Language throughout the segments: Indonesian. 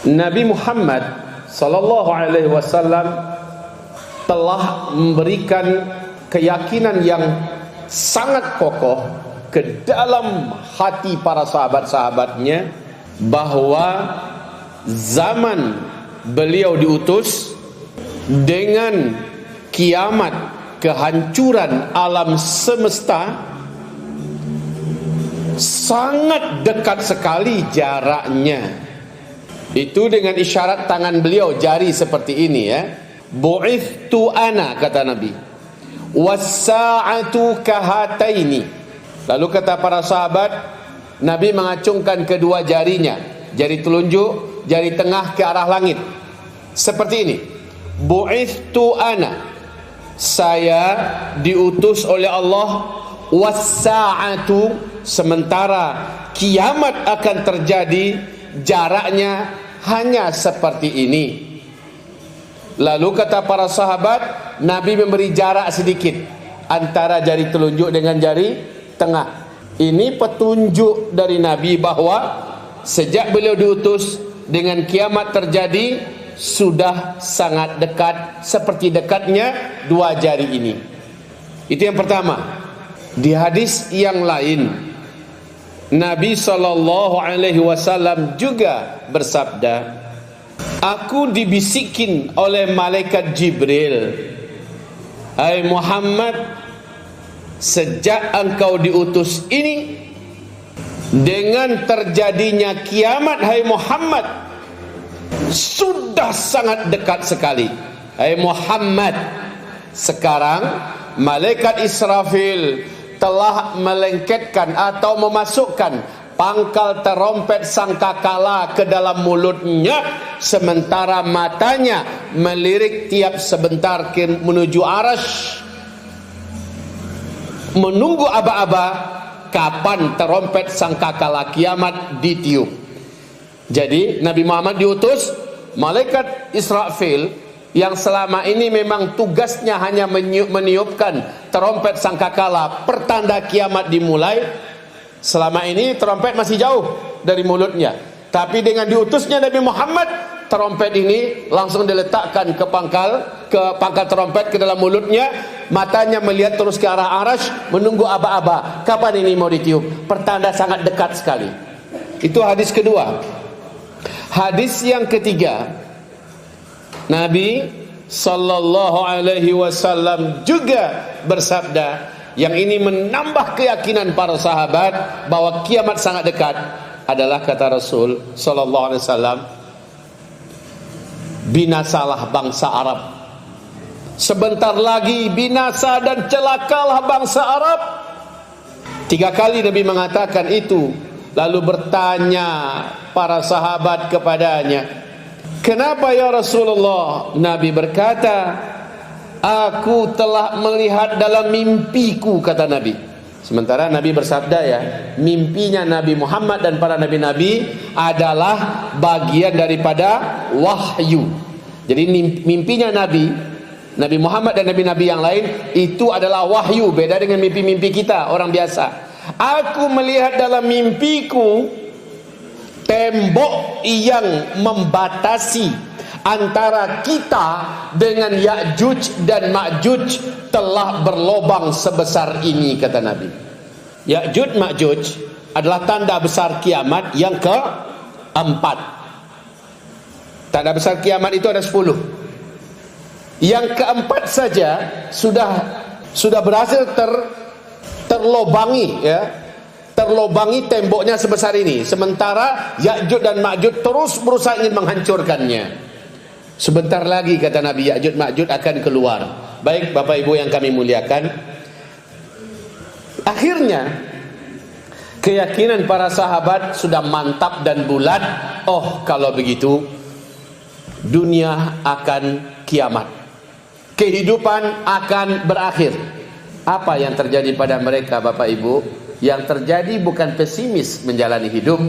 Nabi Muhammad sallallahu alaihi wasallam telah memberikan keyakinan yang sangat kokoh ke dalam hati para sahabat-sahabatnya bahwa zaman beliau diutus dengan kiamat, kehancuran alam semesta sangat dekat sekali jaraknya. Itu dengan isyarat tangan beliau, jari seperti ini ya. Bu'ithtu ana, kata Nabi, was-sa'atu kahataini. Lalu kata para sahabat, Nabi mengacungkan kedua jarinya, jari telunjuk, jari tengah ke arah langit, seperti ini. Bu'ithtu ana, saya diutus oleh Allah, was-sa'atu, sementara kiamat akan terjadi, jaraknya hanya seperti ini. Lalu kata para sahabat, Nabi memberi jarak sedikit antara jari telunjuk dengan jari tengah. Ini petunjuk dari Nabi bahwa sejak beliau diutus dengan kiamat terjadi sudah sangat dekat, seperti dekatnya dua jari ini. Itu yang pertama. Di hadis yang lain, Nabi SAW juga bersabda, aku dibisikin oleh malaikat Jibril, hai Muhammad, sejak engkau diutus ini, dengan terjadinya kiamat, hai Muhammad, sudah sangat dekat sekali. Hai Muhammad, sekarang malaikat Israfil telah melengketkan atau memasukkan pangkal terompet sangkakala ke dalam mulutnya, sementara matanya melirik tiap sebentar menuju arasy, menunggu aba-aba kapan terompet sangkakala kiamat ditiup. Jadi Nabi Muhammad diutus, malaikat Israfil yang selama ini memang tugasnya hanya meniupkan terompet sangkakala pertanda kiamat dimulai. Selama ini terompet masih jauh dari mulutnya, tapi dengan diutusnya Nabi Muhammad, terompet ini langsung diletakkan ke pangkal terompet ke dalam mulutnya. Matanya melihat terus ke arah arasy, menunggu aba-aba kapan ini mau ditiup. Pertanda sangat dekat sekali. Itu hadis kedua. Hadis yang ketiga, Nabi sallallahu alaihi wasallam juga bersabda, yang ini menambah keyakinan para sahabat bahwa kiamat sangat dekat, adalah kata Rasul sallallahu alaihi wasallam, binasalah bangsa Arab. Sebentar lagi binasa dan celakalah bangsa Arab. 3 kali Nabi mengatakan itu. Lalu bertanya para sahabat kepadanya, kenapa ya Rasulullah? Nabi berkata, aku telah melihat dalam mimpiku, kata Nabi. Sementara Nabi bersabda ya, mimpinya Nabi Muhammad dan para nabi-nabi adalah bagian daripada wahyu. Jadi mimpinya Nabi Muhammad dan nabi-nabi yang lain itu adalah wahyu, beda dengan mimpi-mimpi kita orang biasa. Aku melihat dalam mimpiku tembok yang membatasi antara kita dengan Ya'juj dan Ma'juj telah berlobang sebesar ini, kata Nabi. Ya'juj Ma'juj adalah tanda besar kiamat yang keempat. Tanda besar kiamat itu ada 10. Yang keempat saja sudah berhasil terlobangi ya. Terlobangi temboknya sebesar ini, sementara Ya'juj dan Ma'juj terus berusaha ingin menghancurkannya. Sebentar lagi, kata Nabi, Ya'juj Ma'juj akan keluar. Baik Bapak Ibu yang kami muliakan, akhirnya keyakinan para sahabat sudah mantap dan bulat. Oh, kalau begitu dunia akan kiamat, kehidupan akan berakhir. Apa yang terjadi pada mereka, Bapak Ibu? Yang terjadi bukan pesimis menjalani hidup,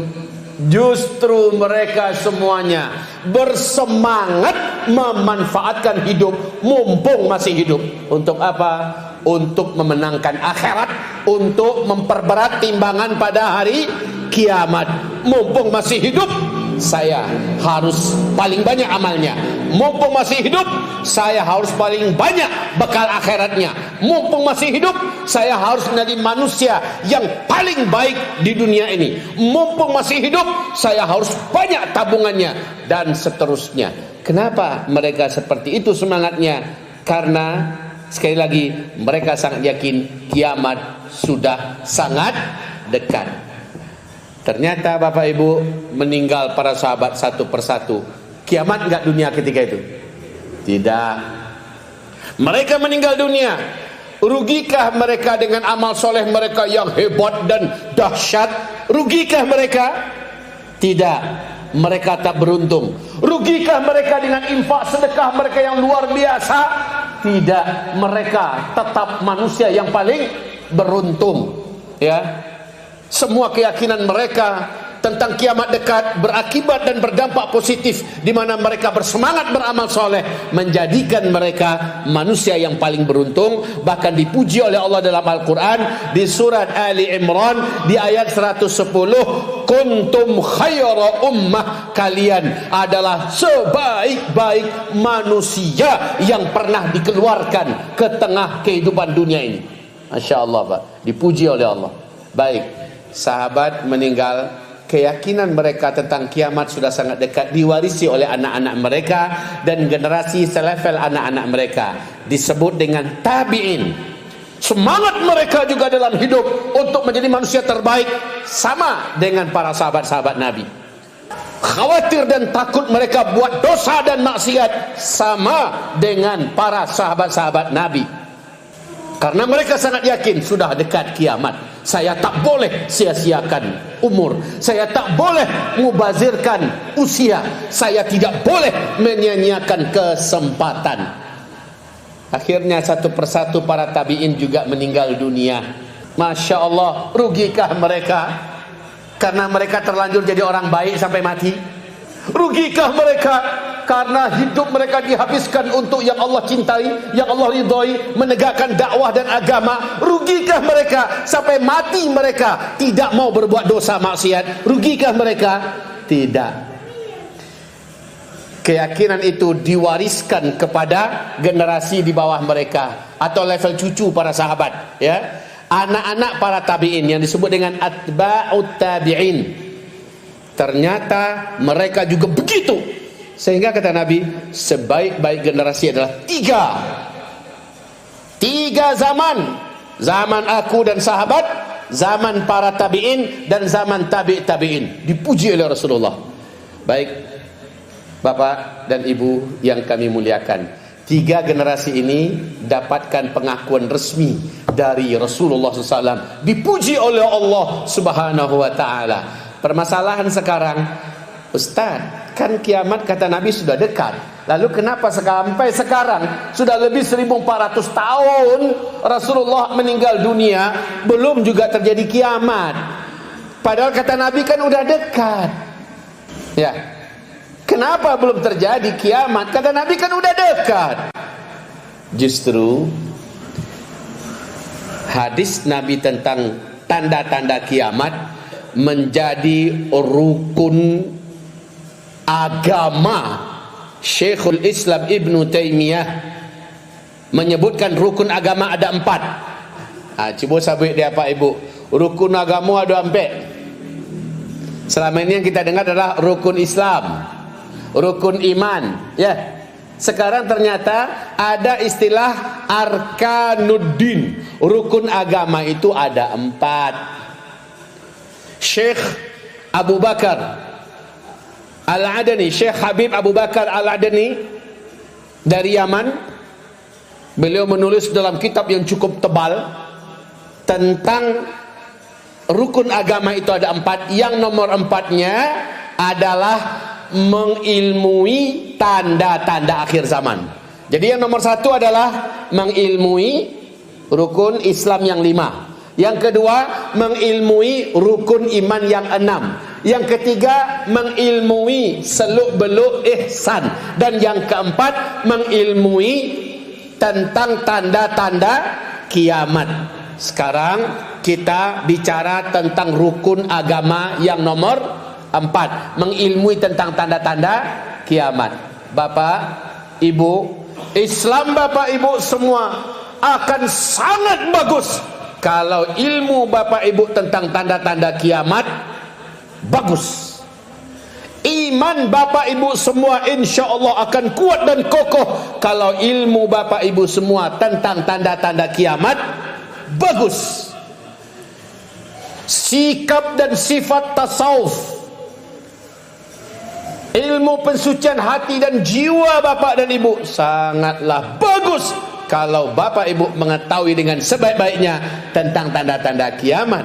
justru mereka semuanya bersemangat memanfaatkan hidup mumpung masih hidup. Untuk apa? Untuk memenangkan akhirat, untuk memperberat timbangan pada hari kiamat. Mumpung masih hidup, saya harus paling banyak amalnya. Mumpung masih hidup, saya harus paling banyak bekal akhiratnya. Mumpung masih hidup, saya harus menjadi manusia yang paling baik di dunia ini. Mumpung masih hidup, saya harus banyak tabungannya, dan seterusnya. Kenapa mereka seperti itu semangatnya? Karena sekali lagi mereka sangat yakin kiamat sudah sangat dekat. Ternyata Bapak Ibu, meninggal para sahabat satu persatu. Kiamat enggak dunia ketika itu? Tidak. Mereka meninggal dunia. Rugikah mereka dengan amal soleh mereka yang hebat dan dahsyat? Rugikah mereka? Tidak. Mereka tak beruntung. Rugikah mereka dengan infak sedekah mereka yang luar biasa? Tidak. Mereka tetap manusia yang paling beruntung. Ya. Semua keyakinan mereka tentang kiamat dekat berakibat dan berdampak positif, di mana mereka bersemangat beramal soleh, menjadikan mereka manusia yang paling beruntung. Bahkan dipuji oleh Allah dalam Al-Quran di surat Ali Imran di ayat 110, kuntum khaira ummah, kalian adalah sebaik-baik manusia yang pernah dikeluarkan ke tengah kehidupan dunia ini. Masya Allah Pak, dipuji oleh Allah. Baik, sahabat meninggal, keyakinan mereka tentang kiamat sudah sangat dekat diwarisi oleh anak-anak mereka dan generasi selevel anak-anak mereka, disebut dengan tabi'in. Semangat mereka juga dalam hidup untuk menjadi manusia terbaik sama dengan para sahabat-sahabat Nabi. Khawatir dan takut mereka buat dosa dan maksiat sama dengan para sahabat-sahabat Nabi. Karena mereka sangat yakin sudah dekat kiamat. Saya tak boleh sia-siakan umur. Saya tak boleh mubazirkan usia. Saya tidak boleh menyia-nyiakan kesempatan. Akhirnya satu persatu para tabi'in juga meninggal dunia. Masya Allah, rugikah mereka? Karena mereka terlanjur jadi orang baik sampai mati? Rugikah mereka karena hidup mereka dihabiskan untuk yang Allah cintai, yang Allah ridhoi, menegakkan dakwah dan agama? Rugikah mereka sampai mati mereka tidak mau berbuat dosa maksiat? Rugikah mereka? Tidak. Keyakinan itu diwariskan kepada generasi di bawah mereka atau level cucu para sahabat, ya. Anak-anak para tabi'in yang disebut dengan atba'ut tabi'in. Ternyata mereka juga begitu. Sehingga kata Nabi, sebaik-baik generasi adalah tiga zaman. Zaman aku dan sahabat, zaman para tabi'in, dan zaman tabi'in. Dipuji oleh Rasulullah. Baik Bapak dan Ibu yang kami muliakan, tiga generasi ini dapatkan pengakuan resmi dari Rasulullah SAW. Dipuji oleh Allah Subhanahu wa ta'ala. Permasalahan sekarang, Ustaz, kan kiamat kata Nabi sudah dekat. Lalu kenapa sampai sekarang sudah lebih 1400 tahun Rasulullah meninggal dunia belum juga terjadi kiamat? Padahal kata Nabi kan udah dekat. Ya. Kenapa belum terjadi kiamat? Kata Nabi kan udah dekat. Justru hadis Nabi tentang tanda-tanda kiamat menjadi rukun agama. Syekhul Islam Ibn Taymiyah menyebutkan rukun agama ada 4. Cuba sabit dia Pak Ibu. Rukun agama ada 4. Selama ini yang kita dengar adalah rukun Islam, rukun iman, ya. Sekarang ternyata ada istilah arkanuddin. Rukun agama itu ada 4. Syekh Abu Bakar Al-Adani, Syekh Habib Abu Bakar Al-Adani dari Yaman, beliau menulis dalam kitab yang cukup tebal tentang rukun agama itu ada 4. Yang nomor 4-nya adalah mengilmui tanda-tanda akhir zaman. Jadi yang nomor 1 adalah mengilmui rukun Islam yang 5. Yang kedua, mengilmui rukun iman yang 6. Yang ketiga, mengilmui seluk-beluk ihsan. Dan yang keempat, mengilmui tentang tanda-tanda kiamat. Sekarang kita bicara tentang rukun agama yang nomor 4. Mengilmui tentang tanda-tanda kiamat. Bapak, Ibu, Islam Bapak Ibu semua akan sangat bagus kalau ilmu Bapak Ibu tentang tanda-tanda kiamat bagus. Iman Bapak Ibu semua insya Allah akan kuat dan kokoh kalau ilmu Bapak Ibu semua tentang tanda-tanda kiamat bagus. Sikap dan sifat tasawuf, ilmu pensucian hati dan jiwa Bapak dan Ibu sangatlah bagus kalau Bapak Ibu mengetahui dengan sebaik-baiknya tentang tanda-tanda kiamat.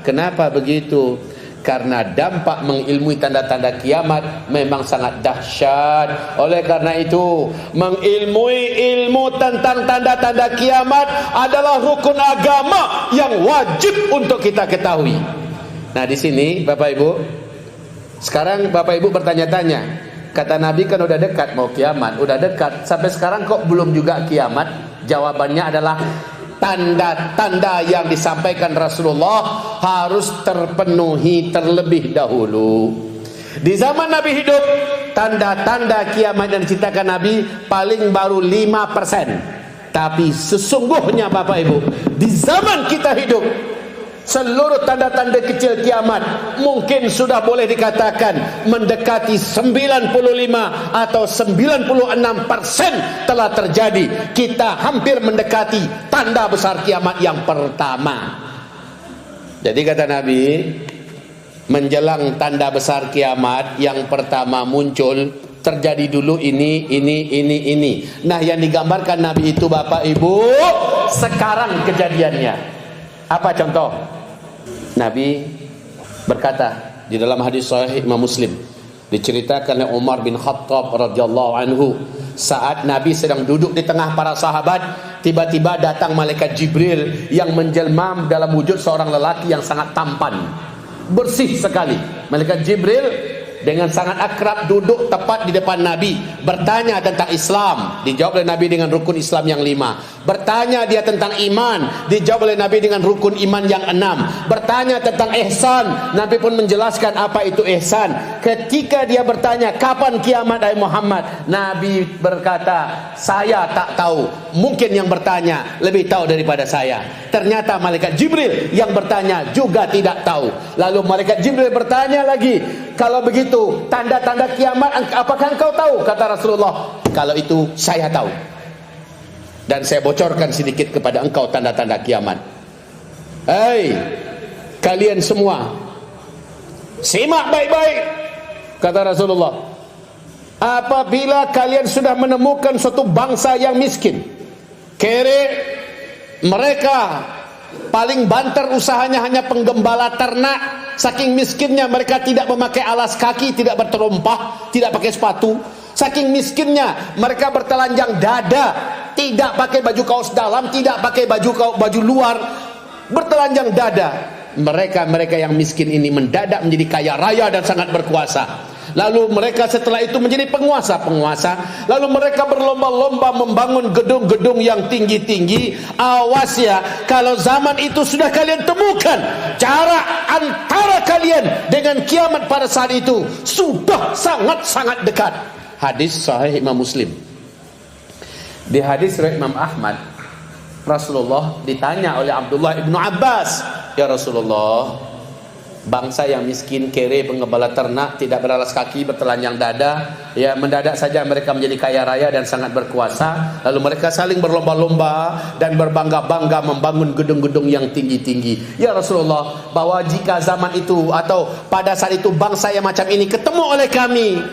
Kenapa begitu? Karena dampak mengilmui tanda-tanda kiamat memang sangat dahsyat. Oleh karena itu, mengilmui ilmu tentang tanda-tanda kiamat adalah rukun agama yang wajib untuk kita ketahui. Nah, di sini Bapak Ibu, sekarang Bapak Ibu bertanya-tanya, kata Nabi kan udah dekat mau kiamat, udah dekat. Sampai sekarang kok belum juga kiamat? Jawabannya adalah tanda-tanda yang disampaikan Rasulullah harus terpenuhi terlebih dahulu. Di zaman Nabi hidup, tanda-tanda kiamat yang diceritakan Nabi paling baru 5%. Tapi sesungguhnya Bapak Ibu, di zaman kita hidup, seluruh tanda-tanda kecil kiamat mungkin sudah boleh dikatakan mendekati 95 atau 96% telah terjadi. Kita hampir mendekati tanda besar kiamat yang pertama. Jadi kata Nabi, menjelang tanda besar kiamat yang pertama muncul, terjadi dulu ini. Nah, yang digambarkan Nabi itu Bapak Ibu sekarang kejadiannya. Apa contoh? Nabi berkata di dalam hadis sahih Imam Muslim, diceritakan oleh Umar bin Khattab radhiyallahu anhu, saat Nabi sedang duduk di tengah para sahabat, tiba-tiba datang malaikat Jibril yang menjelma dalam wujud seorang lelaki yang sangat tampan, bersih sekali. Malaikat Jibril dengan sangat akrab duduk tepat di depan Nabi, bertanya tentang Islam, dijawab oleh Nabi dengan rukun Islam yang 5. Bertanya dia tentang iman, dijawab oleh Nabi dengan rukun iman yang 6. Bertanya tentang ihsan, Nabi pun menjelaskan apa itu ihsan. Ketika dia bertanya kapan kiamat hai Muhammad, Nabi berkata, saya tak tahu, mungkin yang bertanya lebih tahu daripada saya. Ternyata malaikat Jibril yang bertanya juga tidak tahu. Lalu malaikat Jibril bertanya lagi, kalau begitu tanda-tanda kiamat apakah engkau tahu? Kata Rasulullah, kalau itu saya tahu, dan saya bocorkan sedikit kepada engkau tanda-tanda kiamat. Hei kalian semua, simak baik-baik, kata Rasulullah. Apabila kalian sudah menemukan suatu bangsa yang miskin, kere, mereka paling banter usahanya hanya penggembala ternak. Saking miskinnya mereka tidak memakai alas kaki, tidak berterompah, tidak pakai sepatu. Saking miskinnya mereka bertelanjang dada, tidak pakai baju kaos dalam, tidak pakai baju luar, bertelanjang dada. Mereka yang miskin ini mendadak menjadi kaya raya dan sangat berkuasa. Lalu mereka setelah itu menjadi penguasa. Lalu mereka berlomba-lomba membangun gedung-gedung yang tinggi-tinggi. Awas ya, kalau zaman itu sudah kalian temukan jarak antara kalian dengan kiamat pada saat itu sudah sangat-sangat dekat. Hadis sahih Imam Muslim. Di hadis riwayat Imam Ahmad, Rasulullah ditanya oleh Abdullah ibnu Abbas, ya Rasulullah, bangsa yang miskin, kere, penggembala ternak, tidak beralas kaki, bertelanjang dada, ya mendadak saja mereka menjadi kaya raya dan sangat berkuasa. Lalu mereka saling berlomba-lomba dan berbangga-bangga membangun gedung-gedung yang tinggi-tinggi. Ya Rasulullah, bahwa jika zaman itu atau pada saat itu bangsa yang macam ini ketemu oleh kami,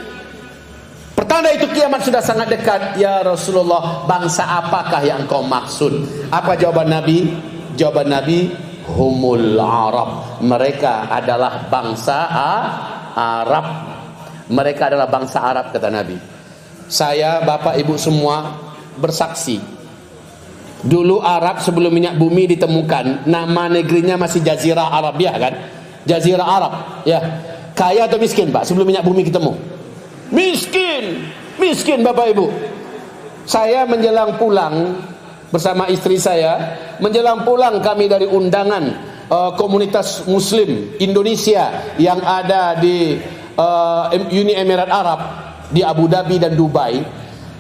pertanda itu kiamat sudah sangat dekat. Ya Rasulullah, bangsa apakah yang engkau maksud? Apa jawaban Nabi? Jawaban Nabi, humul Arab. Mereka adalah bangsa Arab. Mereka adalah bangsa Arab, kata Nabi. Saya, Bapak Ibu semua bersaksi, dulu Arab sebelum minyak bumi ditemukan, nama negerinya masih Jazirah Arabiah kan? Jazirah Arab, ya. Kaya atau miskin Pak sebelum minyak bumi ketemu? Miskin Bapak Ibu. Saya menjelang pulang bersama istri saya, menjelang pulang kami dari undangan komunitas muslim Indonesia yang ada di Uni Emirat Arab, di Abu Dhabi dan Dubai.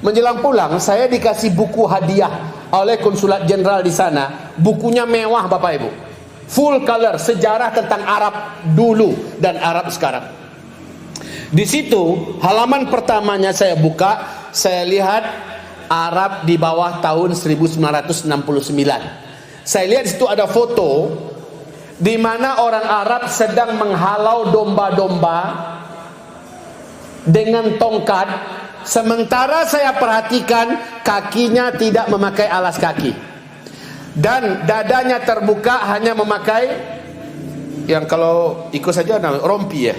Menjelang pulang saya dikasih buku hadiah oleh konsulat jenderal di sana. Bukunya mewah Bapak Ibu, full color, sejarah tentang Arab dulu dan Arab sekarang. Di situ halaman pertamanya saya buka, saya lihat Arab di bawah tahun 1969. Saya lihat di situ ada foto di mana orang Arab sedang menghalau domba-domba dengan tongkat, sementara saya perhatikan kakinya tidak memakai alas kaki dan dadanya terbuka, hanya memakai yang kalau ikut saja rompi ya.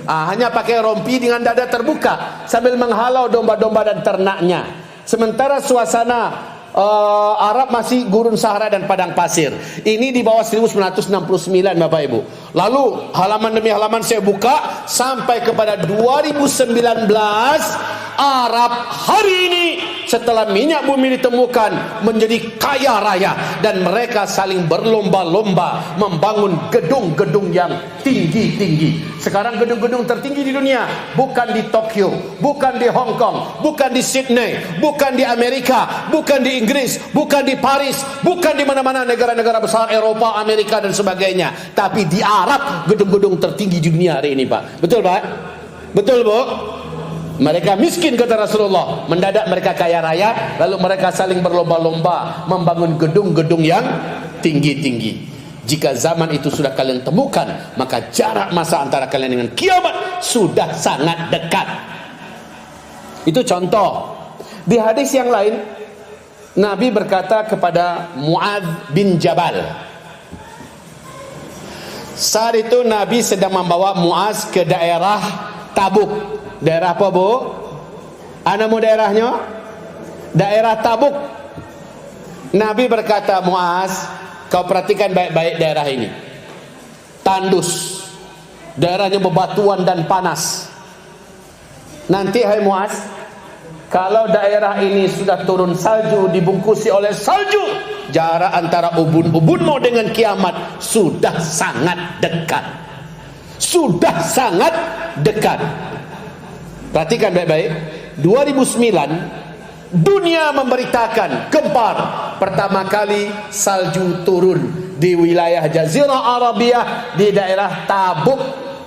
Hanya pakai rompi dengan dada terbuka sambil menghalau domba-domba dan ternaknya. Sementara suasana Arab masih gurun Sahara dan padang pasir. Ini di bawah 1969 Bapak Ibu. Lalu halaman demi halaman saya buka sampai kepada 2019. Arab hari ini setelah minyak bumi ditemukan menjadi kaya raya dan mereka saling berlomba-lomba membangun gedung-gedung yang tinggi-tinggi. Sekarang gedung-gedung tertinggi di dunia bukan di Tokyo, bukan di Hong Kong, bukan di Sydney, bukan di Amerika, bukan di Inggris, bukan di Paris, bukan di mana-mana negara-negara besar Eropa, Amerika dan sebagainya, tapi di Arab gedung-gedung tertinggi di dunia hari ini, Pak. Betul, Pak? Betul, Bu? Mereka miskin kata Rasulullah, mendadak mereka kaya raya, lalu mereka saling berlomba-lomba membangun gedung-gedung yang tinggi-tinggi. Jika zaman itu sudah kalian temukan, maka jarak masa antara kalian dengan kiamat sudah sangat dekat. Itu contoh. Di hadis yang lain, Nabi berkata kepada Muadz bin Jabal. Saat itu Nabi sedang membawa Muadz ke daerah Tabuk. Daerah apa, Bu? Anamu daerahnya? Daerah Tabuk. Nabi berkata, Muadz, kau perhatikan baik-baik daerah ini. Tandus. Daerahnya bebatuan dan panas. Nanti hai Muadz, kalau daerah ini sudah turun salju, dibungkusi oleh salju, jarak antara ubun-ubunmu dengan kiamat sudah sangat dekat. Sudah sangat dekat. Perhatikan baik-baik. 2009 dunia memberitakan gempar pertama kali salju turun di wilayah Jazirah Arabia di daerah Tabuk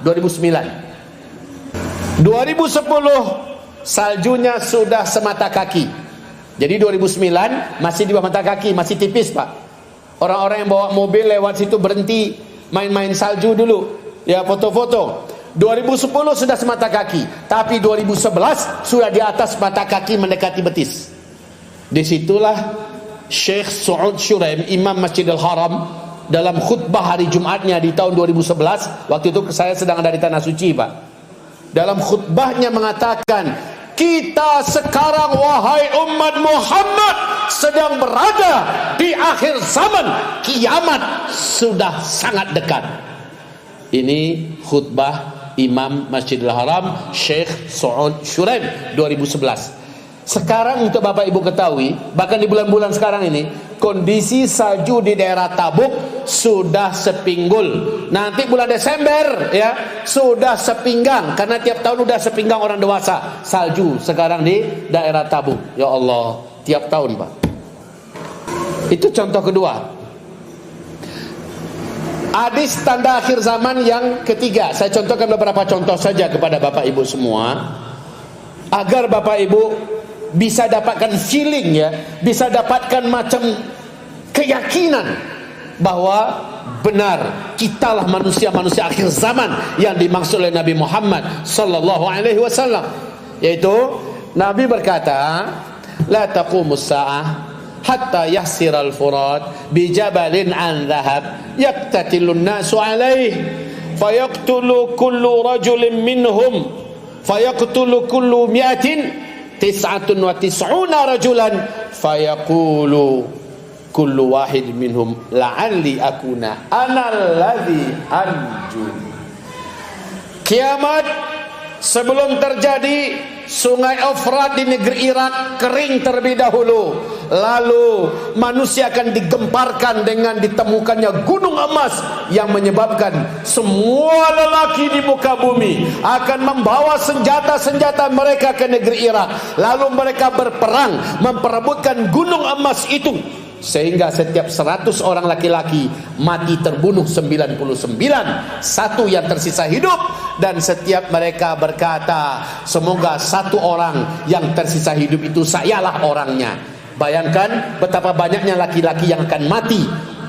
2009. 2010 saljunya sudah semata kaki. Jadi 2009 masih di bawah mata kaki, masih tipis, Pak. Orang-orang yang bawa mobil lewat situ berhenti main-main salju dulu, ya, foto-foto. 2010 sudah semata kaki, tapi 2011 sudah di atas mata kaki mendekati betis. Disitulah Syekh Su'ud Shuraim, Imam Masjidil Haram, dalam khutbah hari Jumatnya di tahun 2011, waktu itu saya sedang ada di Tanah Suci, Pak. Dalam khutbahnya mengatakan, kita sekarang wahai umat Muhammad sedang berada di akhir zaman, kiamat sudah sangat dekat. Ini khutbah Imam Masjidil Haram Syekh Su'ud Shuraim 2011. Sekarang untuk Bapak Ibu ketahui, bahkan di bulan-bulan sekarang ini, kondisi salju di daerah Tabuk sudah sepinggul. Nanti bulan Desember ya, sudah sepinggang, karena tiap tahun sudah sepinggang orang dewasa salju sekarang di daerah Tabuk. Ya Allah, tiap tahun, Pak. Itu contoh kedua. Hadis tanda akhir zaman yang ketiga, saya contohkan beberapa contoh saja kepada Bapak Ibu semua, agar Bapak Ibu bisa dapatkan feeling ya, bisa dapatkan macam keyakinan bahwa benar kitalah manusia-manusia akhir zaman yang dimaksud oleh Nabi Muhammad sallallahu alaihi wasallam. Yaitu Nabi berkata, la taqumus sa'ah hatta yahsiral furat bijabalin an dhahab yaktatilun nasu alaih fayaqtulu kullu rajulin minhum fayaqtulu kullu mi'atin tis'atun wa tis'una rajulan fayaqulu kullu wahid minhum la'alli akuna ana alladhi anju. Kiamat sebelum terjadi, sungai Efrat di negeri Irak kering terlebih dahulu. Lalu manusia akan digemparkan dengan ditemukannya gunung emas, yang menyebabkan semua lelaki di muka bumi akan membawa senjata-senjata mereka ke negeri Irak. Lalu mereka berperang memperebutkan gunung emas itu, sehingga setiap 100 orang laki-laki mati terbunuh 99, satu yang tersisa hidup. Dan setiap mereka berkata, semoga satu orang yang tersisa hidup itu sayalah orangnya. Bayangkan betapa banyaknya laki-laki yang akan mati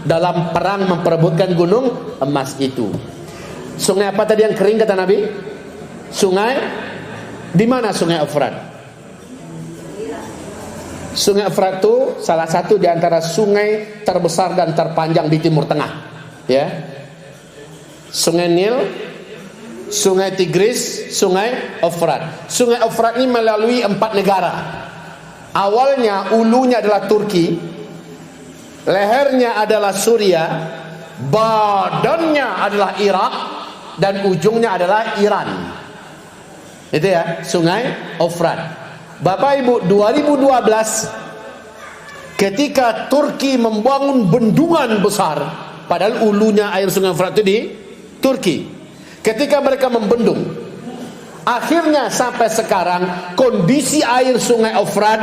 dalam perang memperebutkan gunung emas itu. Sungai apa tadi yang kering kata Nabi? Sungai, di mana sungai Efrat? Sungai Efrat itu salah satu di antara sungai terbesar dan terpanjang di Timur Tengah, ya. Sungai Nil, Sungai Tigris, Sungai Efrat. Sungai Efrat ini melalui 4 negara. Awalnya ulunya adalah Turki, lehernya adalah Suria, badannya adalah Irak, dan ujungnya adalah Iran. Itu ya, Sungai Efrat. Bapak Ibu, 2012 ketika Turki membangun bendungan besar, padahal ulunya air Sungai Efrat itu di Turki. Ketika mereka membendung, akhirnya sampai sekarang kondisi air Sungai Efrat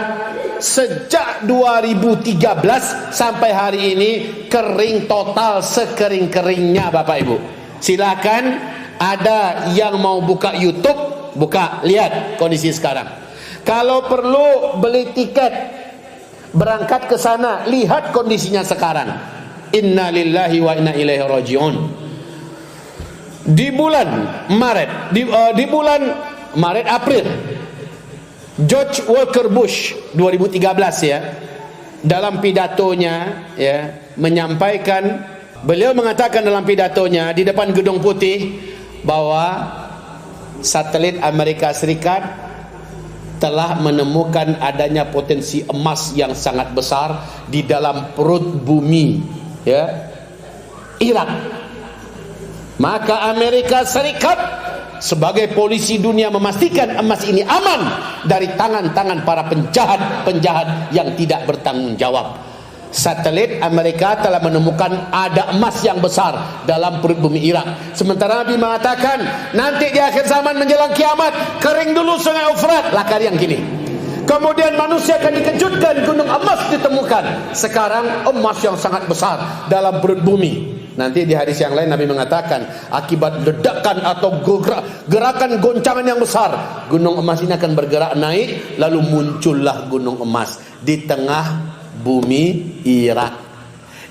sejak 2013 sampai hari ini kering total, sekering-keringnya Bapak Ibu. Silakan, ada yang mau buka YouTube, buka, lihat kondisi sekarang. Kalau perlu beli tiket berangkat ke sana, lihat kondisinya sekarang. Inna lillahi wa inna ilaihi rajiun. Di bulan Maret, di bulan Maret April, George Walker Bush 2013 ya, dalam pidatonya ya, menyampaikan, beliau mengatakan dalam pidatonya di depan Gedung Putih bahwa satelit Amerika Serikat telah menemukan adanya potensi emas yang sangat besar di dalam perut bumi ya, Irak. Maka Amerika Serikat sebagai polisi dunia memastikan emas ini aman dari tangan-tangan para penjahat yang tidak bertanggung jawab. Satelit Amerika telah menemukan ada emas yang besar dalam perut bumi Irak. Sementara Nabi mengatakan nanti di akhir zaman menjelang kiamat kering dulu Sungai Efrat, lakar yang gini. Kemudian manusia akan dikejutkan gunung emas ditemukan. Sekarang emas yang sangat besar dalam perut bumi. Nanti di hadis yang lain Nabi mengatakan akibat ledakan atau gerakan goncangan yang besar, gunung emas ini akan bergerak naik, lalu muncullah gunung emas di tengah bumi Irak,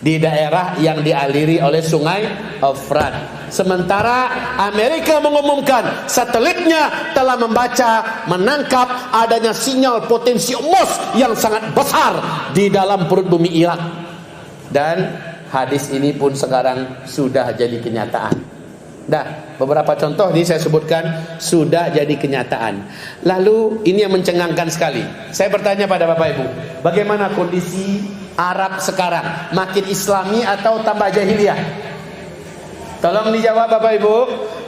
di daerah yang dialiri oleh Sungai Efrat. Sementara Amerika mengumumkan satelitnya telah membaca, menangkap adanya sinyal potensi emas yang sangat besar di dalam perut bumi Irak. Dan hadis ini pun sekarang sudah jadi kenyataan. Nah, beberapa contoh ini saya sebutkan sudah jadi kenyataan. Lalu ini yang mencengangkan sekali. Saya bertanya pada Bapak Ibu, bagaimana kondisi Arab sekarang? Makin Islami atau tambah jahiliyah? Tolong dijawab Bapak Ibu.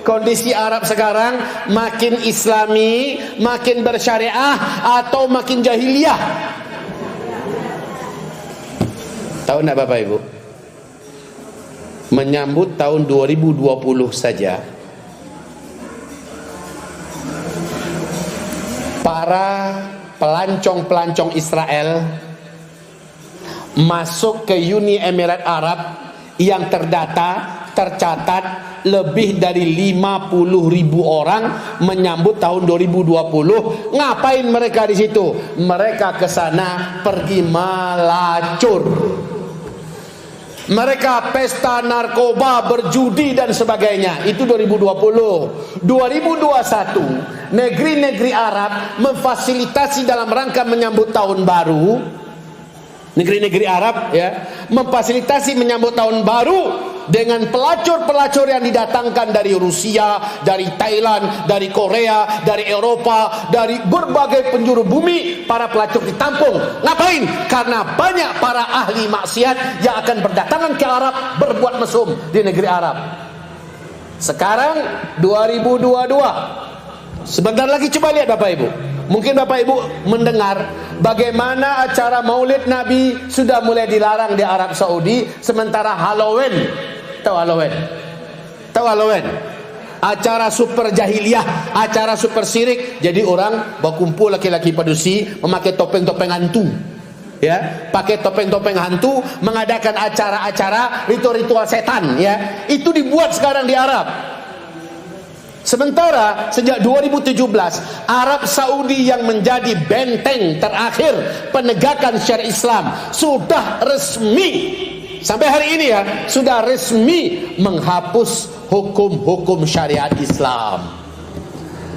Kondisi Arab sekarang makin Islami, makin bersyariah, atau makin jahiliyah? Tahu enggak Bapak Ibu? Menyambut tahun 2020 saja, para pelancong-pelancong Israel masuk ke Uni Emirat Arab yang tercatat lebih dari 50.000 orang menyambut tahun 2020. Ngapain mereka di situ? Mereka ke sana pergi melacur. Mereka pesta narkoba, berjudi dan sebagainya. Itu 2020. 2021 negeri-negeri Arab memfasilitasi dalam rangka menyambut tahun baru. Negeri-negeri Arab ya, memfasilitasi menyambut tahun baru dengan pelacur-pelacur yang didatangkan dari Rusia, dari Thailand, dari Korea, dari Eropa, dari berbagai penjuru bumi. Para pelacur ditampung. Ngapain? Karena banyak para ahli maksiat yang akan berdatangan ke Arab berbuat mesum di negeri Arab. Sekarang 2022, sebentar lagi coba lihat Bapak Ibu, Mungkin Bapak Ibu mendengar bagaimana acara Maulid Nabi sudah mulai dilarang di Arab Saudi, sementara Halloween, tahu Halloween? Tahu Halloween? Acara super jahiliyah, acara super syirik. Jadi orang berkumpul laki-laki padusi memakai topeng-topeng hantu. Ya, pakai topeng-topeng hantu, mengadakan acara-acara ritual-ritual setan, ya. Itu dibuat sekarang di Arab. Sementara sejak 2017 Arab Saudi yang menjadi benteng terakhir penegakan syariat Islam sudah resmi, sampai hari ini ya, sudah resmi menghapus hukum-hukum syariat Islam.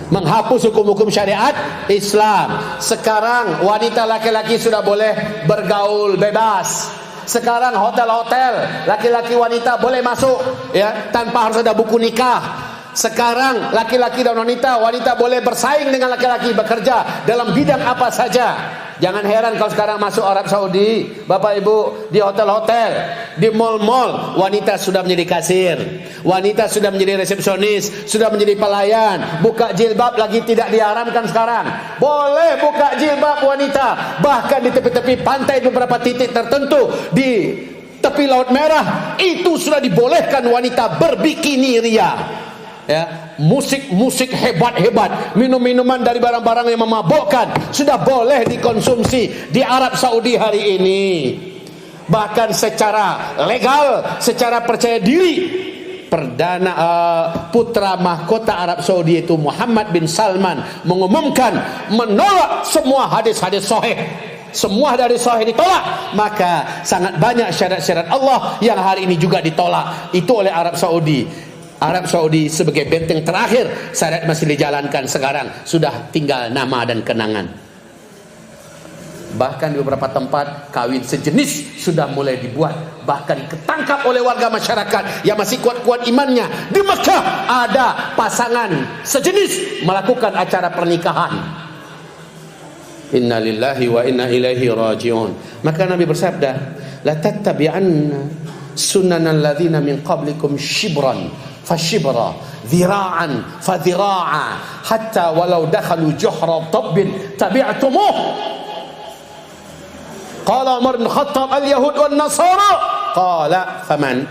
Menghapus hukum-hukum syariat Islam. Sekarang wanita laki-laki sudah boleh bergaul bebas. Sekarang hotel-hotel laki-laki wanita boleh masuk, ya, tanpa harus ada buku nikah. Sekarang laki-laki dan wanita boleh bersaing dengan laki-laki, bekerja dalam bidang apa saja. Jangan heran kalau sekarang masuk Arab Saudi, Bapak Ibu, di hotel-hotel, di mall-mall, wanita sudah menjadi kasir, wanita sudah menjadi resepsionis, sudah menjadi pelayan. Buka jilbab lagi tidak diharamkan sekarang. Boleh buka jilbab wanita, bahkan di tepi-tepi pantai beberapa titik tertentu di tepi Laut Merah itu sudah dibolehkan wanita berbikini ria. Ya, musik-musik hebat-hebat, minum-minuman dari barang-barang yang memabukkan sudah boleh dikonsumsi di Arab Saudi hari ini. Bahkan secara legal, secara percaya diri, perdana putra mahkota Arab Saudi itu Muhammad bin Salman mengumumkan menolak semua hadis-hadis sahih. Semua dari sahih ditolak, maka sangat banyak syarat-syarat Allah yang hari ini juga ditolak itu oleh Arab Saudi. Arab Saudi sebagai benteng terakhir syariat masih dijalankan, sekarang sudah tinggal nama dan kenangan. Bahkan di beberapa tempat kawin sejenis sudah mulai dibuat, bahkan ketangkap oleh warga masyarakat yang masih kuat-kuat imannya. Di Mekah ada pasangan sejenis melakukan acara pernikahan. Inna lillahi wa inna ilaihi raji'un. Maka Nabi bersabda, la tattabi'anna sunanal ladzina min qablikum shibran fashibra, dhira'an fadhira'a, hatta walau dakhalu juhra tabbin tabi'tumuh. Qala Umar bin Khattab, al-yahud wan nasara. Qala faman.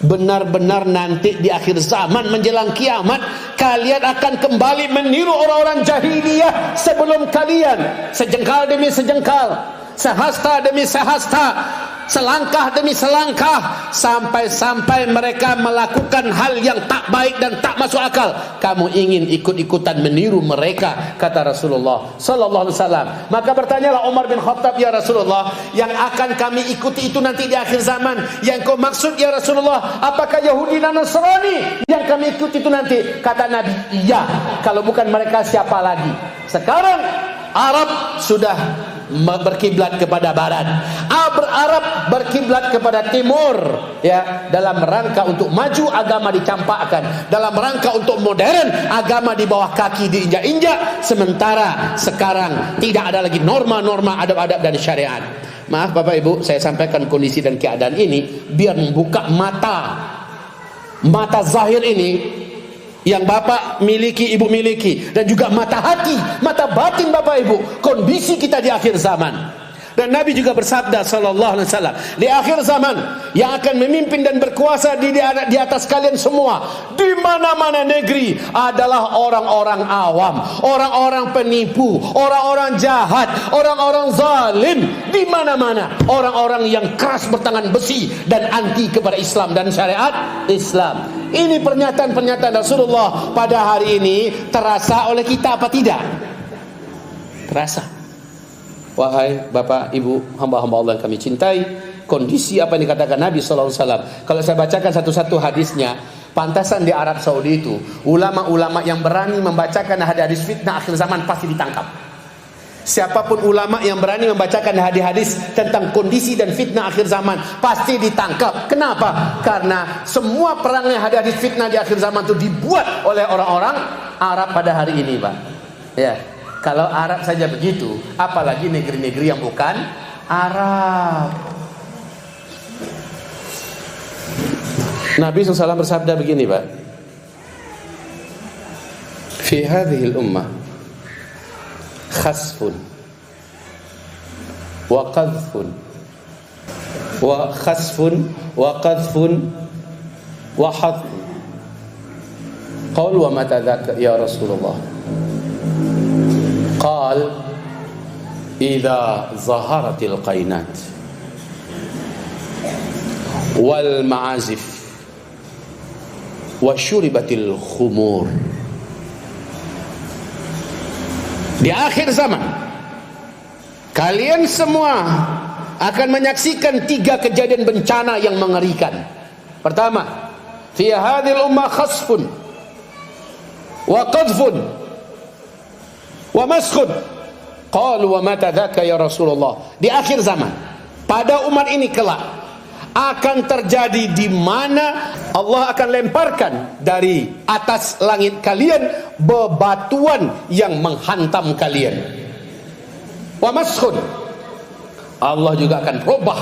Benar-benar nanti di akhir zaman menjelang kiamat kalian akan kembali meniru orang-orang jahiliyah sebelum kalian, sejengkal demi sejengkal, sehasta demi sehasta, selangkah demi selangkah, sampai-sampai mereka melakukan hal yang tak baik dan tak masuk akal. Kamu ingin ikut-ikutan meniru mereka, kata Rasulullah sallallahu alaihi wasallam. Maka bertanyalah Umar bin Khattab, ya Rasulullah, yang akan kami ikuti itu nanti di akhir zaman, yang kau maksud ya Rasulullah, apakah Yahudi dan Nasrani yang kami ikuti itu nanti? Kata Nabi, iya, kalau bukan mereka siapa lagi? Sekarang Arab sudah berkiblat kepada barat, Arab berkiblat kepada timur, ya, dalam rangka untuk maju agama dicampakkan, dalam rangka untuk modern agama di bawah kaki diinjak-injak. Sementara sekarang tidak ada lagi norma-norma adab-adab dan syariat. Maaf Bapak Ibu, saya sampaikan kondisi dan keadaan ini biar membuka mata zahir ini yang Bapak miliki, Ibu miliki, dan juga mata hati, mata batin Bapak Ibu, kondisi kita di akhir zaman. Dan Nabi juga bersabda sallallahu alaihi wasallam, di akhir zaman yang akan memimpin dan berkuasa di atas kalian semua di mana-mana negeri adalah orang-orang awam, orang-orang penipu, orang-orang jahat, orang-orang zalim, di mana-mana orang-orang yang keras bertangan besi dan anti kepada Islam dan syariat Islam. Ini pernyataan-pernyataan Rasulullah pada hari ini terasa oleh kita apa tidak? Terasa. Wahai Bapak Ibu hamba-hamba Allah yang kami cintai, kondisi apa yang dikatakan Nabi sallallahu alaihi wasallam, kalau saya bacakan satu-satu hadisnya, pantasan di Arab Saudi itu ulama-ulama yang berani membacakan hadis fitnah akhir zaman pasti ditangkap. Siapapun ulama yang berani membacakan hadis-hadis tentang kondisi dan fitnah akhir zaman pasti ditangkap. Kenapa? Karena semua perangnya hadis fitnah di akhir zaman itu dibuat oleh orang-orang Arab pada hari ini, Pak. Ya. Kalau Arab saja begitu, apalagi negeri-negeri yang bukan Arab. Nabi SAW bersabda begini, Pak. Fi hadhil ummah khasfun wa qadhfun wa khasfun wa qadhfun wa hadfun. Qalu wa mata dzaka ya Rasulullah? Qal idza zaharatil qainat wal ma'azif wa syuribatil khumur. Di akhir zaman kalian semua akan menyaksikan 3 kejadian bencana yang mengerikan. Pertama, fi hadhil ummah khasfun wa qadhfun wa maskhun. Qalu wa mata dzaka ya Rasulullah? Di akhir zaman, pada umat ini kelak akan terjadi di mana Allah akan lemparkan dari atas langit kalian bebatuan yang menghantam kalian. Wa maskhun, Allah juga akan rubah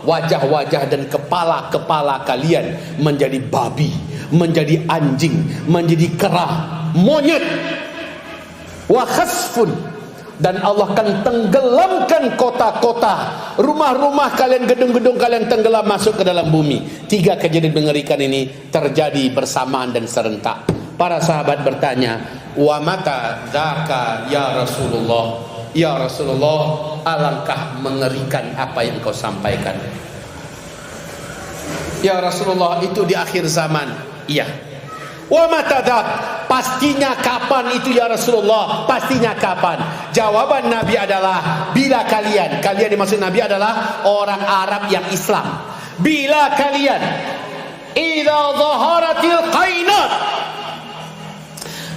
wajah-wajah dan kepala-kepala kalian menjadi babi, menjadi anjing, menjadi kera, monyet. Wa khasfun, dan Allah akan tenggelamkan kota-kota, rumah-rumah kalian, gedung-gedung kalian tenggelam masuk ke dalam bumi. 3 kejadian mengerikan ini terjadi bersamaan dan serentak. Para sahabat bertanya, wa mata dzaka ya Rasulullah? Ya Rasulullah, alangkah mengerikan apa yang kau sampaikan. Ya Rasulullah, itu di akhir zaman. Iya. Wa mata dzak? Pastinya kapan itu ya Rasulullah? Pastinya kapan? Jawaban Nabi adalah bila kalian dimaksud Nabi adalah orang Arab yang Islam. Bila kalian idza zaharatil qainat,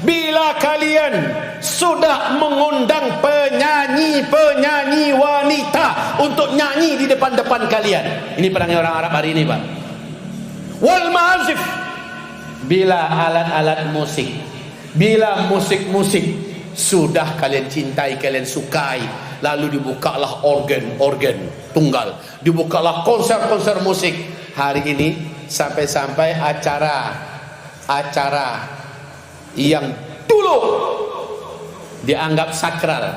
bila kalian sudah mengundang penyanyi-penyanyi wanita untuk nyanyi di depan-depan kalian. Ini pedangnya orang Arab hari ini, Pak. Wal ma'azif, bila alat-alat musik, bila musik-musik sudah kalian cintai, kalian sukai, lalu dibukalah organ tunggal, dibukalah konser-konser musik. Hari ini sampai-sampai acara yang dulu dianggap sakral,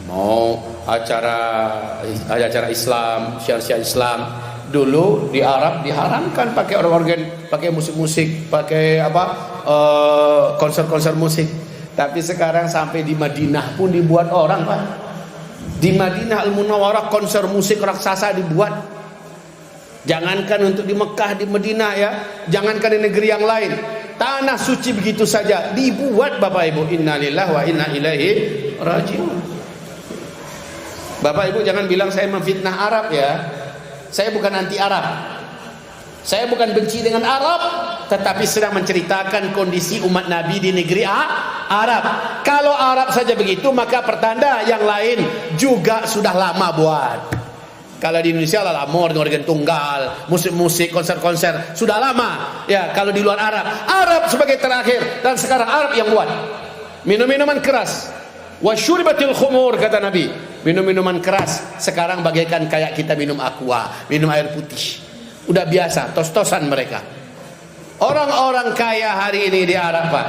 mau acara Islam, syiar-syiar Islam, dulu di Arab diharamkan pakai organ, pakai musik-musik, pakai konser-konser musik. Tapi sekarang sampai di Madinah pun dibuat orang, Pak. Di Madinah Al-Munawwarah konser musik raksasa dibuat. Jangankan untuk di Mekah, di Madinah ya, jangankan di negeri yang lain, tanah suci begitu saja dibuat, Bapak Ibu. Innalillahi wa inna ilaihi rajiun. Bapak Ibu jangan bilang saya memfitnah Arab ya. Saya bukan anti Arab, saya bukan benci dengan Arab, tetapi sedang menceritakan kondisi umat Nabi di negeri Arab. Kalau Arab saja begitu, maka pertanda yang lain juga sudah lama buat. Kalau di Indonesia lah organ tunggal, musik-musik, konser-konser sudah lama ya. Kalau di luar Arab sebagai terakhir, dan sekarang Arab yang buat minum-minuman keras. Wasyuribatil khumur, kata Nabi, minum-minuman keras sekarang bagaikan kayak kita minum aqua, minum air putih. Udah biasa, tos-tosan mereka. Orang-orang kaya hari ini di Arab, Pak,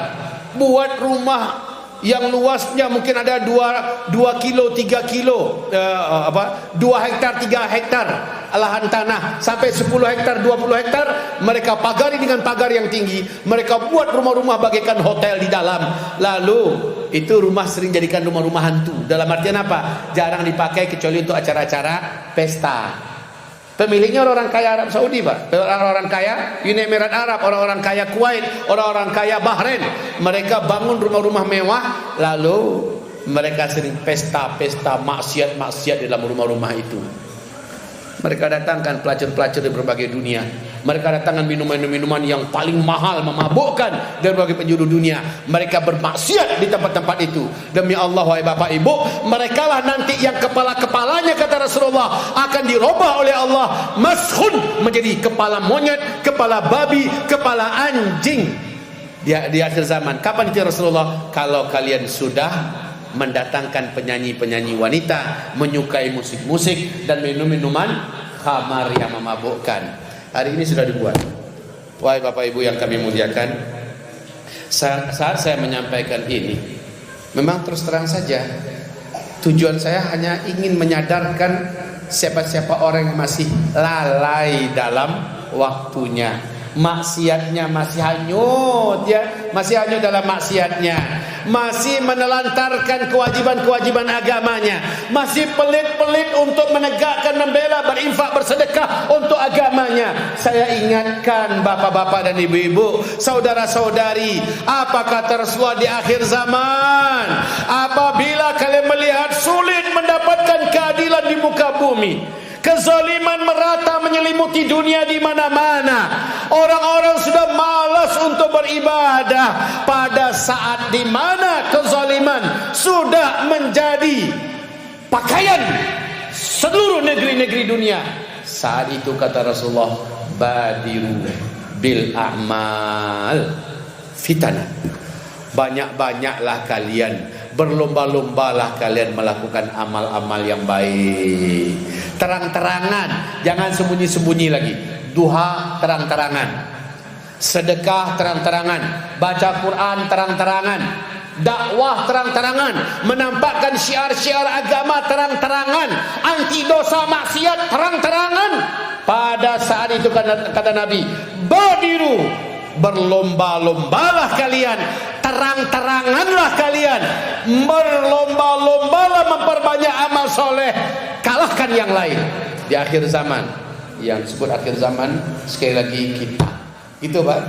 buat rumah yang luasnya mungkin ada 2 kilo 3 kilo 2 hektar 3 hektar lahan tanah, sampai 10 hektar 20 hektar mereka pagari dengan pagar yang tinggi. Mereka buat rumah-rumah bagaikan hotel di dalam. Lalu itu rumah sering jadikan rumah-rumah hantu. Dalam artian apa? Jarang dipakai kecuali untuk acara-acara pesta. Pemiliknya orang-orang kaya Arab Saudi, Pak. Orang-orang kaya Uni Emirat Arab, orang-orang kaya Kuwait, orang-orang kaya Bahrain. Mereka bangun rumah-rumah mewah, lalu mereka sering pesta-pesta maksiat-maksiat di dalam rumah-rumah itu. Mereka datangkan pelacur-pelacur dari berbagai dunia. Mereka datangkan minuman-minuman yang paling mahal, memabukkan dari berbagai penjuru dunia. Mereka bermaksiat di tempat-tempat itu. Demi Allah, wahai Bapak Ibu, merekalah nanti yang kepala-kepalanya, kata Rasulullah, akan dirubah oleh Allah, maskhun, menjadi kepala monyet, kepala babi, kepala anjing di akhir zaman. Kapan itu Rasulullah? Kalau kalian sudah mendatangkan penyanyi-penyanyi wanita, menyukai musik-musik, dan minum-minuman khamar yang memabukkan. Hari ini sudah dibuat. Wahai Bapak Ibu yang kami muliakan, saat saya menyampaikan ini, Memang terus terang saja, tujuan saya hanya ingin menyadarkan siapa-siapa orang yang masih lalai dalam waktunya, maksiatnya masih hanyut, ya, masih hanyut dalam maksiatnya, masih menelantarkan kewajiban-kewajiban agamanya, masih pelit-pelit untuk menegakkan, membela, berinfak, bersedekah untuk agamanya. Saya ingatkan bapak-bapak dan ibu-ibu, saudara-saudari, apa kata Rasulullah di akhir zaman? Apabila kalian melihat sulit mendapatkan keadilan di muka bumi, kezaliman merata menyelimuti dunia di mana-mana, orang-orang sudah malas untuk beribadah. Pada saat di mana kezaliman sudah menjadi pakaian seluruh negeri-negeri dunia, saat itu kata Rasulullah, badiru bil a'mal fitana. Banyak-banyaklah kalian, berlomba-lombalah kalian melakukan amal-amal yang baik. Terang-terangan, jangan sembunyi-sembunyi lagi. Duha terang-terangan, sedekah terang-terangan, baca Quran terang-terangan, dakwah terang-terangan, menampakkan syiar-syiar agama terang-terangan, anti dosa maksiat terang-terangan. Pada saat itu kata Nabi, badiru, berlomba-lombalah kalian, terang-teranganlah kalian, berlomba-lombalah memperbanyak amal soleh, kalahkan yang lain. Di akhir zaman, yang disebut akhir zaman, sekali lagi kita, itu Pak.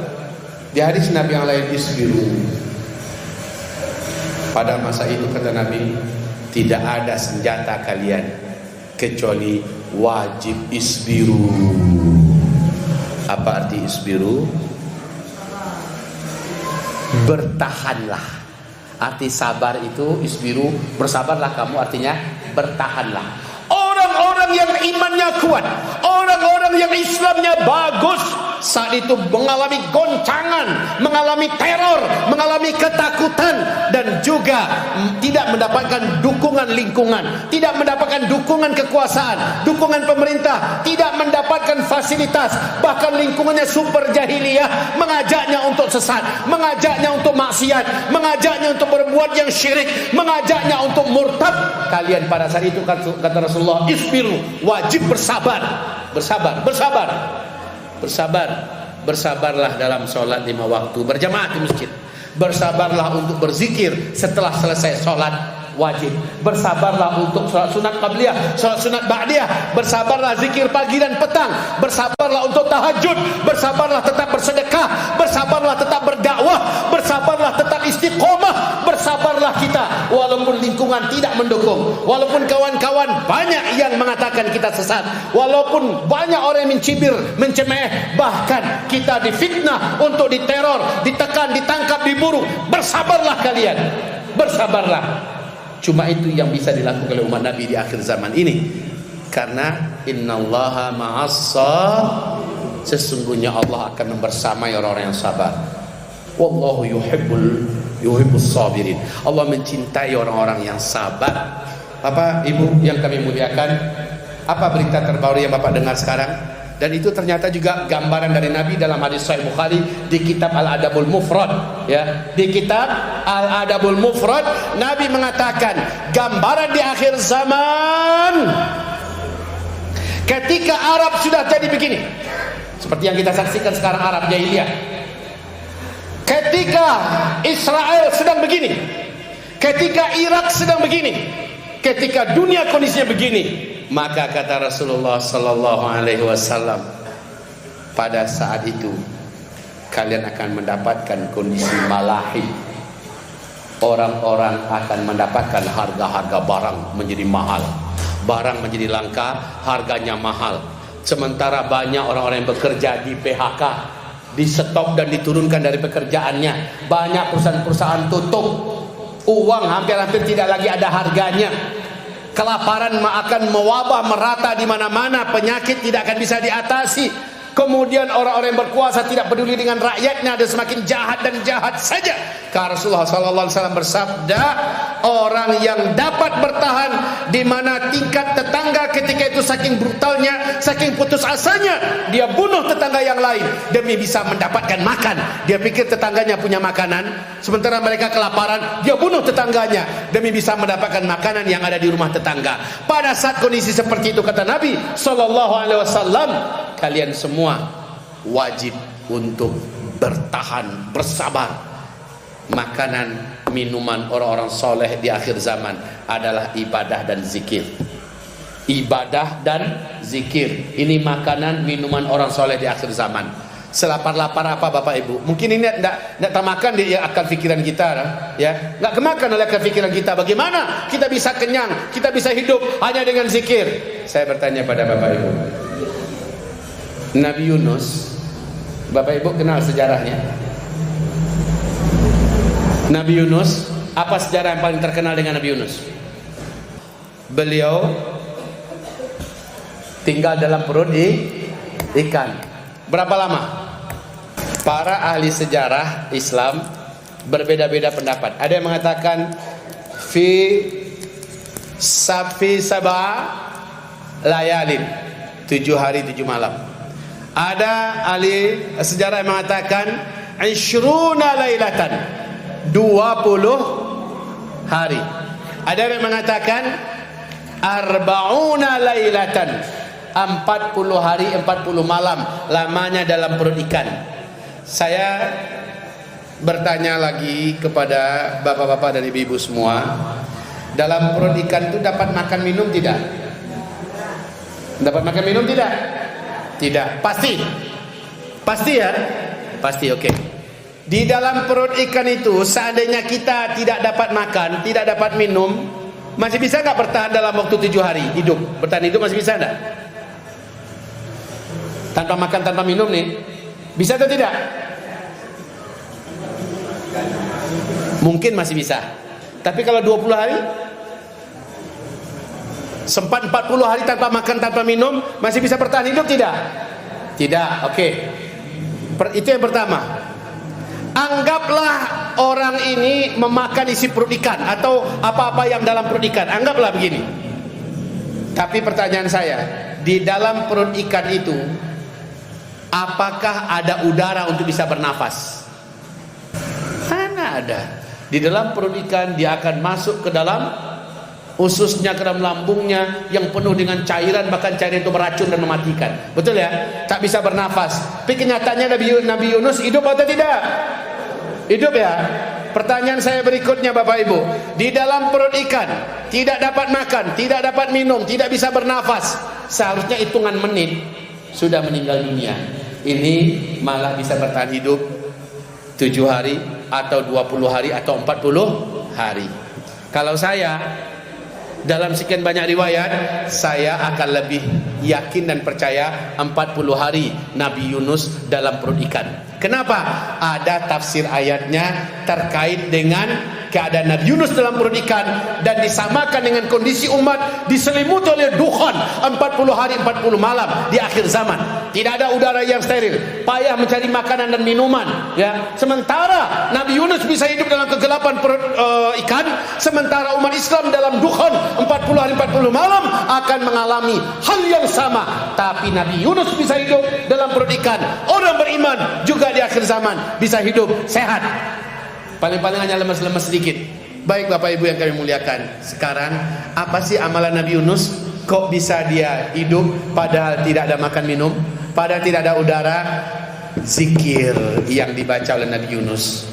Di hadis Nabi yang lain, isbiru. Pada masa itu kata Nabi, tidak ada senjata kalian kecuali wajib isbiru. Apa arti isbiru? Bertahanlah. Arti sabar itu isbiru, bersabarlah kamu, artinya bertahanlah. Orang-orang yang imannya kuat, orang-orang yang Islamnya bagus, saat itu mengalami goncangan, mengalami teror, mengalami ketakutan, dan juga tidak mendapatkan dukungan lingkungan, tidak mendapatkan dukungan kekuasaan, dukungan pemerintah, tidak mendapatkan fasilitas, bahkan lingkungannya super jahiliyah, mengajaknya untuk sesat, mengajaknya untuk maksiat, mengajaknya untuk berbuat yang syirik, mengajaknya untuk murtad. Kalian pada saat itu kata Rasulullah, isbiru, wajib bersabar, bersabar, bersabar, bersabar. Bersabarlah dalam sholat 5 waktu berjamaah di masjid. Bersabarlah untuk berzikir setelah selesai sholat wajib. Bersabarlah untuk sholat sunat qabliyah, sholat sunat ba'diyah. Bersabarlah zikir pagi dan petang. Bersabarlah untuk tahajud. Bersabarlah tetap bersedekah. Bersabarlah tetap berdakwah. Bersabarlah tetap istiqomah. Bersabarlah kita walaupun lingkungan tidak mendukung, walaupun kawan-kawan banyak yang mengatakan kita sesat, walaupun banyak orang yang mencibir, mencemeh, bahkan kita difitnah, untuk diteror, ditekan, ditangkap, diburu. Bersabarlah kalian, bersabarlah. Cuma itu yang bisa dilakukan oleh umat Nabi di akhir zaman ini. Karena innallaha sesungguhnya Allah akan membersamai orang-orang yang sabar. Wallahu yuhibbus sabirin. Allah mencintai orang-orang yang sabar. Bapak, Ibu yang kami muliakan, apa berita terbaru yang Bapak dengar sekarang? Dan itu ternyata juga gambaran dari Nabi dalam hadis Sahih Bukhari di kitab Al-Adabul Mufrad, ya. Di kitab Al-Adabul Mufrad Nabi mengatakan gambaran di akhir zaman ketika Arab sudah jadi begini, seperti yang kita saksikan sekarang Arab jahiliyah. Ketika Israel sedang begini, ketika Irak sedang begini, ketika dunia kondisinya begini, maka kata Rasulullah sallallahu alaihi wasallam, pada saat itu kalian akan mendapatkan kondisi malahi. Orang-orang akan mendapatkan harga-harga barang menjadi mahal, barang menjadi langka, harganya mahal. Sementara banyak orang-orang yang bekerja di PHK, di stop dan diturunkan dari pekerjaannya. Banyak perusahaan-perusahaan tutup, uang hampir-hampir tidak lagi ada harganya. Kelaparan akan mewabah merata di mana-mana, penyakit tidak akan bisa diatasi, Kemudian orang-orang yang berkuasa tidak peduli dengan rakyatnya dan semakin jahat dan jahat saja. Karena Rasulullah SAW bersabda, orang yang dapat bertahan di mana tingkat tetangga ketika itu saking brutalnya, saking putus asanya, dia bunuh tetangga yang lain demi bisa mendapatkan makan. Dia pikir tetangganya punya makanan, sementara mereka kelaparan, dia bunuh tetangganya demi bisa mendapatkan makanan yang ada di rumah tetangga. Pada saat kondisi seperti itu, kata Nabi SAW, kalian semua wajib untuk bertahan, bersabar. Makanan, minuman orang-orang soleh di akhir zaman adalah ibadah dan zikir. Ibadah dan zikir. Ini makanan, minuman orang soleh di akhir zaman. Selapar-lapar apa Bapak Ibu? Mungkin ini tidak termakan di akal pikiran kita, ya, nggak kemakan oleh akal pikiran kita. Bagaimana kita bisa kenyang, kita bisa hidup hanya dengan zikir? Saya bertanya pada Bapak Ibu, Nabi Yunus, Bapak Ibu kenal sejarahnya? Nabi Yunus, apa sejarah yang paling terkenal dengan Nabi Yunus? Beliau tinggal dalam perut ikan. Berapa lama? Para ahli sejarah Islam berbeda-beda pendapat. Ada yang mengatakan fi sab'a layalin, 7 hari 7 malam. Ada ahli sejarah yang mengatakan ishruna lailatan, 20 hari. Ada yang mengatakan arba'una lailatan, 40 hari 40 malam lamanya dalam perut ikan. Saya bertanya lagi kepada bapak-bapak dan ibu-ibu semua, dalam perut ikan itu dapat makan minum tidak? Dapat makan minum tidak? Tidak. Pasti? Pasti ya? Pasti, oke. Di dalam perut ikan itu, seandainya kita tidak dapat makan, tidak dapat minum, masih bisa nggak bertahan dalam waktu 7 hari hidup? Bertahan hidup masih bisa nggak? Tanpa makan, tanpa minum nih, bisa atau tidak? Mungkin masih bisa. Tapi kalau 20 hari, sempat 40 hari tanpa makan, tanpa minum, masih bisa bertahan hidup tidak? Tidak, oke. Itu yang pertama. Anggaplah orang ini memakan isi perut ikan atau apa-apa yang dalam perut ikan. Anggaplah begini. Tapi pertanyaan saya, di dalam perut ikan itu apakah ada udara untuk bisa bernafas? Mana ada. Di dalam perut ikan dia akan masuk ke dalam ususnya, ke dalam lambungnya yang penuh dengan cairan, bahkan cairan itu beracun dan mematikan. Betul ya? Tak bisa bernafas. Tapi kenyataannya Nabi Yunus hidup atau tidak? Hidup ya? Pertanyaan saya berikutnya Bapak Ibu, di dalam perut ikan tidak dapat makan, tidak dapat minum, tidak bisa bernafas, seharusnya hitungan menit sudah meninggal dunia. Ini malah bisa bertahan hidup 7 hari atau 20 hari atau 40 hari. Kalau saya, dalam sekian banyak riwayat, saya akan lebih yakin dan percaya 40 hari Nabi Yunus dalam perut ikan. Kenapa? Ada tafsir ayatnya terkait dengan keadaan Nabi Yunus dalam perut ikan dan disamakan dengan kondisi umat diselimuti oleh dukhan 40 hari 40 malam di akhir zaman. Tidak ada udara yang steril, payah mencari makanan dan minuman, ya. Sementara Nabi Yunus bisa hidup dalam kegelapan perut ikan, sementara umat Islam dalam dukhan 40 hari 40 malam akan mengalami hal yang sama. Tapi Nabi Yunus bisa hidup dalam perut ikan. Orang beriman juga di akhir zaman bisa hidup sehat, paling-paling hanya lemas-lemas sedikit. Baik Bapak Ibu yang kami muliakan, sekarang apa sih amalan Nabi Yunus? Kok bisa dia hidup padahal tidak ada makan minum, padahal tidak ada udara? Zikir yang dibaca oleh Nabi Yunus,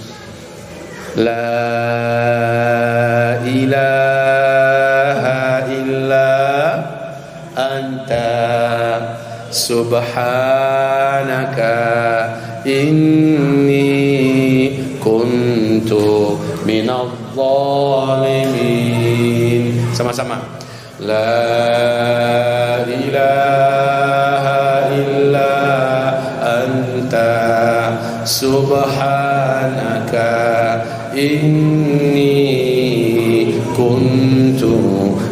La ilaha illa anta subhanaka inni kuntu minadh dhalimin. Sama-sama. La ilaha illa anta subhanaka inni kuntu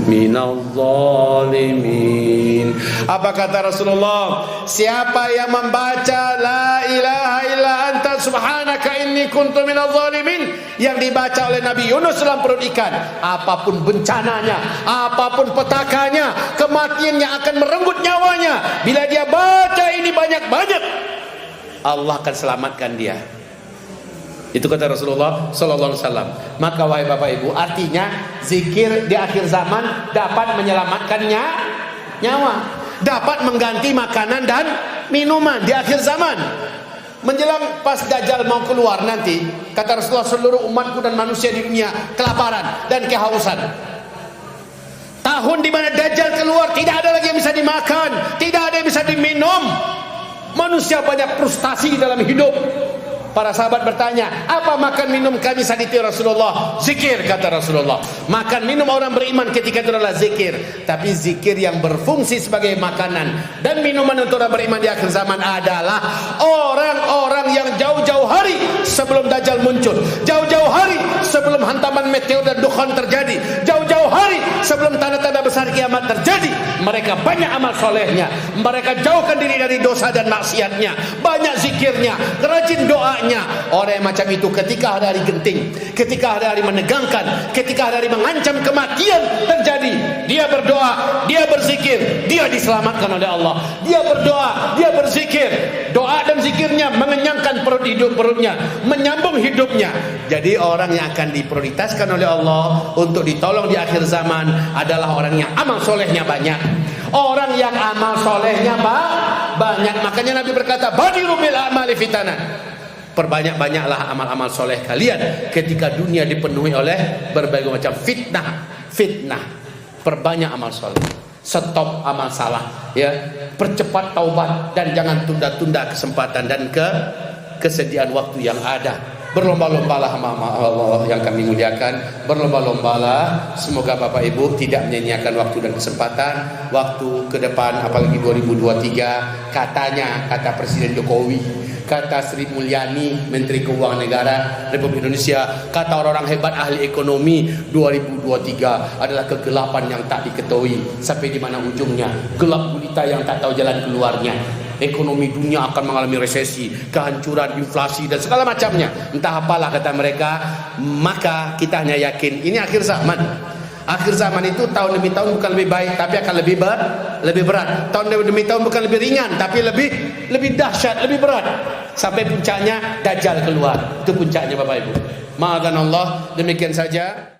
minadh dhalimin. Apa kata Rasulullah? Siapa yang membaca la ilaha illa anta subhanaka inni kuntu minadh dhalimin, yang dibaca oleh Nabi Yunus dalam perut ikan, apapun bencananya, apapun petakanya, kematiannya akan merenggut nyawanya. Bila dia baca ini banyak-banyak, Allah akan selamatkan dia. Itu kata Rasulullah sallallahu alaihi wasallam. Maka wahai Bapak Ibu, artinya zikir di akhir zaman dapat menyelamatkannya nyawa, dapat mengganti makanan dan minuman di akhir zaman. Menjelang pas Dajjal mau keluar nanti, kata Rasulullah, seluruh umatku dan manusia di dunia kelaparan dan kehausan. Tahun di mana Dajjal keluar, tidak ada lagi yang bisa dimakan, tidak ada yang bisa diminum. Manusia banyak frustasi dalam hidup. Para sahabat bertanya, apa makan minum kami saat itu Rasulullah? Zikir, kata Rasulullah. Makan minum orang beriman ketika itu adalah zikir. Tapi zikir yang berfungsi sebagai makanan dan minuman untuk orang beriman di akhir zaman adalah orang-orang yang jauh-jauh hari sebelum Dajjal muncul, jauh-jauh hari sebelum hantaman meteor dan dukhan terjadi, jauh-jauh hari sebelum tanda-tanda besar kiamat terjadi. Mereka banyak amal solehnya, mereka jauhkan diri dari dosa dan maksiatnya, banyak zikirnya, rajin doanya. Orang yang macam itu ketika hari-hari genting, ketika hari-hari menegangkan, ketika hari-hari mengancam kematian terjadi, dia berdoa, dia berzikir, dia diselamatkan oleh Allah. Dia berdoa, dia berzikir, doa dan zikirnya mengenyangkan perutnya, menyambung hidupnya. Jadi orang yang akan diprioritaskan oleh Allah untuk ditolong di akhir zaman adalah orang yang amal solehnya banyak. Orang yang amal solehnya banyak. Makanya Nabi berkata, badiru bil a'mali fitana. Perbanyak-banyaklah amal-amal soleh kalian ketika dunia dipenuhi oleh berbagai macam fitnah. Perbanyak amal soleh, stop amal salah, ya, percepat taubat, dan jangan tunda-tunda kesempatan dan kesediaan waktu yang ada. Berlomba-lombalah Allah yang kami muliakan, berlomba-lombalah. Semoga Bapak Ibu tidak menyanyiakan waktu dan kesempatan. Waktu ke depan, apalagi 2023, kata Presiden Jokowi, kata Sri Mulyani, Menteri Keuangan Negara Republik Indonesia, kata orang-orang hebat ahli ekonomi, 2023 adalah kegelapan yang tak diketahui sampai di mana ujungnya, gelap gulita yang tak tahu jalan keluarnya. Ekonomi dunia akan mengalami resesi, kehancuran, inflasi dan segala macamnya. Entah apalah kata mereka. Maka kita hanya yakin ini akhir zaman. Akhir zaman itu tahun demi tahun bukan lebih baik, tapi akan lebih berat. Tahun demi tahun bukan lebih ringan, tapi lebih dahsyat, lebih berat. Sampai puncaknya Dajjal keluar. Itu puncaknya Bapak Ibu. Ma'adzanallah, demikian saja.